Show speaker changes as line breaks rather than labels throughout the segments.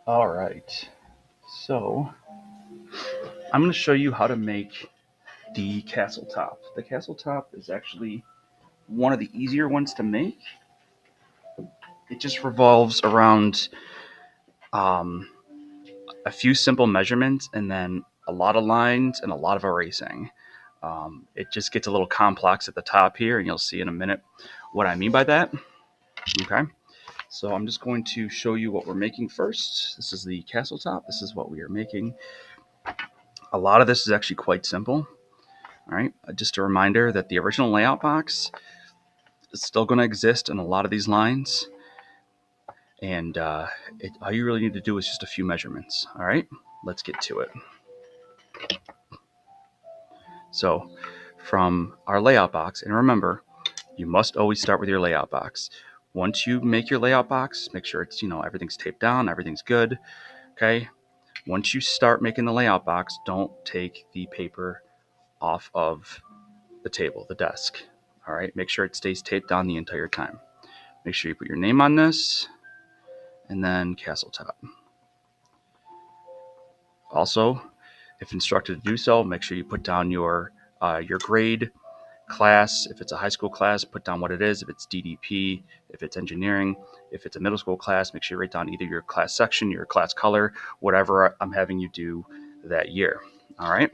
All right, so I'm going to show you how to make the castle top. The castle top is actually one of the easier ones to make. It just revolves around um, a few simple measurements and then a lot of lines and a lot of erasing. It just gets a little complex at the top here, and you'll see in a minute what I mean by that. Okay, so I'm just going to show you what we're making first. This is the castle top. This is what we are making. A lot of this is actually quite simple. All right, just a reminder that the original layout box is still going to exist in a lot of these lines, and all you really need to do is just a few measurements. All right, let's get to it. So from our layout box, and remember, you must always start with your layout box. Once you make your layout box, make sure it's, everything's taped down, everything's good. Okay. Once you start making the layout box, don't take the paper off of the table, the desk. All right. Make sure it stays taped down the entire time. Make sure you put your name on this and then castle top. Also, if instructed to do so, make sure you put down your grade, class. If it's a high school class, put down what it is. If it's DDP, if it's engineering, if it's a middle school class, make sure you write down either your class section, your class color, whatever I'm having you do that year. All right.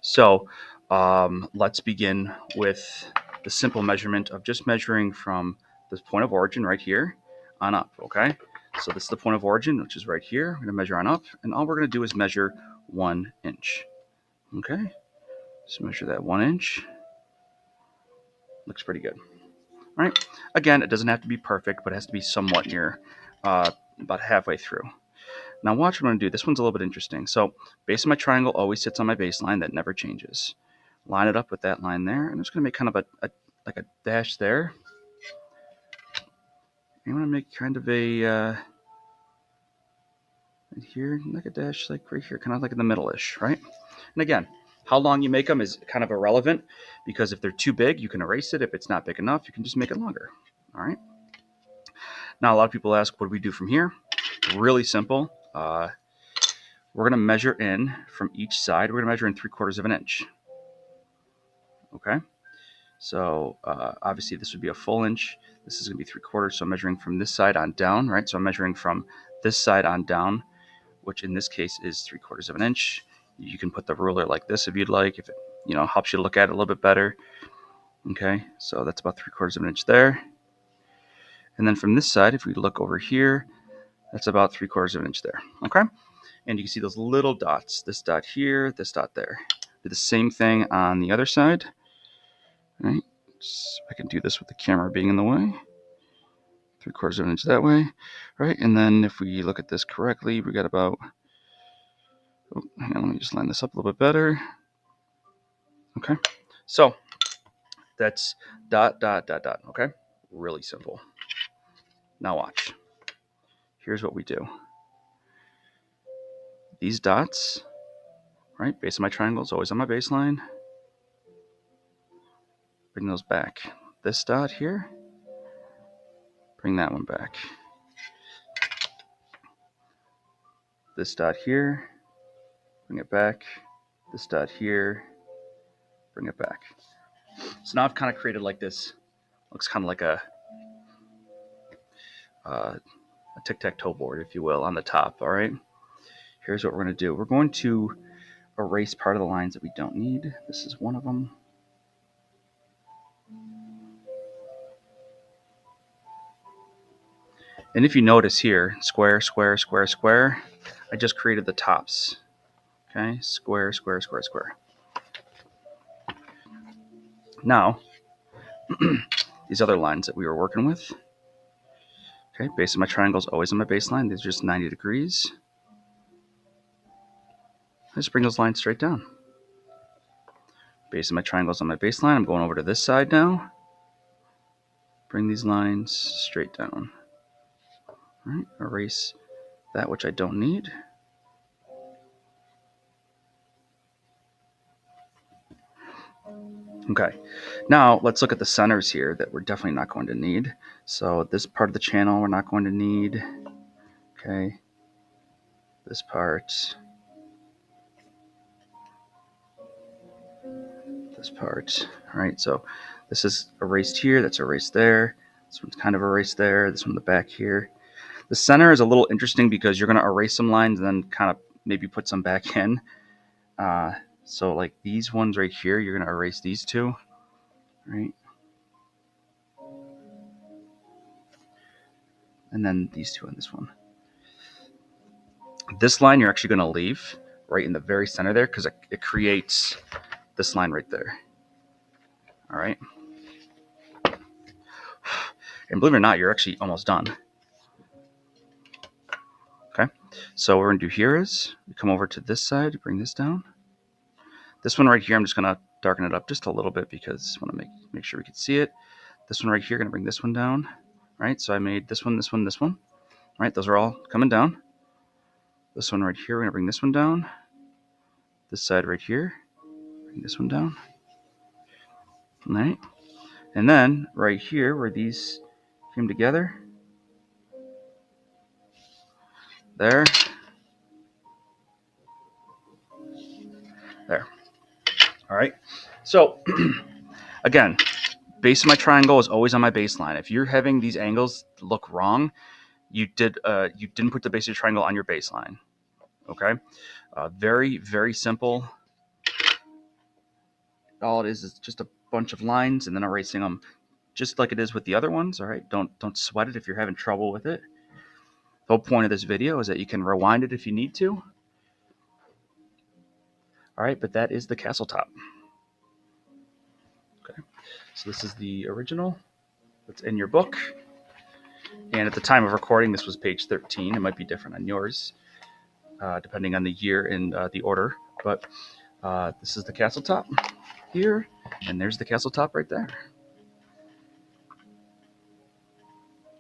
So let's begin with the simple measurement of just measuring from this point of origin right here on up. Okay. So this is the point of origin, which is right here. We're going to measure on up, and all we're going to do is measure 1 inch. Okay. So measure that 1 inch. Looks pretty good. All right. Again, it doesn't have to be perfect, but it has to be somewhat near, about halfway through. Now watch what I'm going to do. This one's a little bit interesting. So base of my triangle always sits on my baseline. That never changes. Line it up with that line there. I'm just going to make kind of like a dash there. I'm going to make kind of a right here, like a dash, like right here, kind of like in the middle-ish, right? And again, how long you make them is kind of irrelevant, because if they're too big, you can erase it. If it's not big enough, you can just make it longer. All right. Now, a lot of people ask, what do we do from here? Really simple. We're going to measure in from each side. We're going to measure in 3/4 of an inch. Okay. So obviously this would be a full inch. This is going to be 3/4. So I'm measuring from this side on down, right? So I'm measuring from this side on down, which in this case is 3/4 of an inch. You can put the ruler like this if you'd like, if it helps you look at it a little bit better. Okay. So that's about 3/4 of an inch there. And then from this side, if we look over here, that's about 3/4 of an inch there. Okay. And you can see those little dots, this dot here, this dot there. Do the same thing on the other side. All right, so I can do this with the camera being in the way. 3/4 of an inch that way, right? And then if we look at this correctly, we got about, hang on, let me just line this up a little bit better. Okay, so that's dot, dot, dot, dot, okay? Really simple. Now watch. Here's what we do. These dots, right, base of my triangle is always on my baseline. Bring those back. This dot here, bring that one back. This dot here, bring it back. This dot here, bring it back. So now I've kind of created like this, looks kind of like a tic-tac-toe board, if you will, on the top. All right. Here's what we're going to do. We're going to erase part of the lines that we don't need. This is one of them. And if you notice here, square, square, square, square, I just created the tops. Okay, square, square, square, square. Now, these other lines that we were working with, okay, base of my triangle is always on my baseline. These are just 90 degrees. I just bring those lines straight down. Base of my triangle is on my baseline. I'm going over to this side now. Bring these lines straight down. All right, erase that which I don't need. Okay, now let's look at the centers here that we're definitely not going to need. So this part of the channel we're not going to need. Okay. This part. This part. All right, so this is erased here. That's erased there. This one's kind of erased there. This one in the back here. The center is a little interesting because you're going to erase some lines and then kind of maybe put some back in. So like these ones right here, you're going to erase these two, right? And then these two on this one. This line you're actually going to leave right in the very center there because it creates this line right there. All right. And believe it or not, you're actually almost done. Okay. So what we're going to do here is we come over to this side, bring this down. This one right here, I'm just going to darken it up just a little bit because I want to make sure we can see it. This one right here, going to bring this one down. Right. So I made this one, this one, this one. Right. Those are all coming down. This one right here, we're going to bring this one down. This side right here, bring this one down. All right. And then right here where these came together, there, there. All right. So again, base of my triangle is always on my baseline. If you're having these angles look wrong, you didn't put the base of your triangle on your baseline. Okay. Very, very simple. All it is just a bunch of lines and then erasing them just like it is with the other ones. All right. Don't sweat it if you're having trouble with it. The whole point of this video is that you can rewind it if you need to. All right, but that is the castle top. Okay, so this is the original that's in your book. And at the time of recording, this was page 13. It might be different on yours, depending on the year and the order. But this is the castle top here, and there's the castle top right there.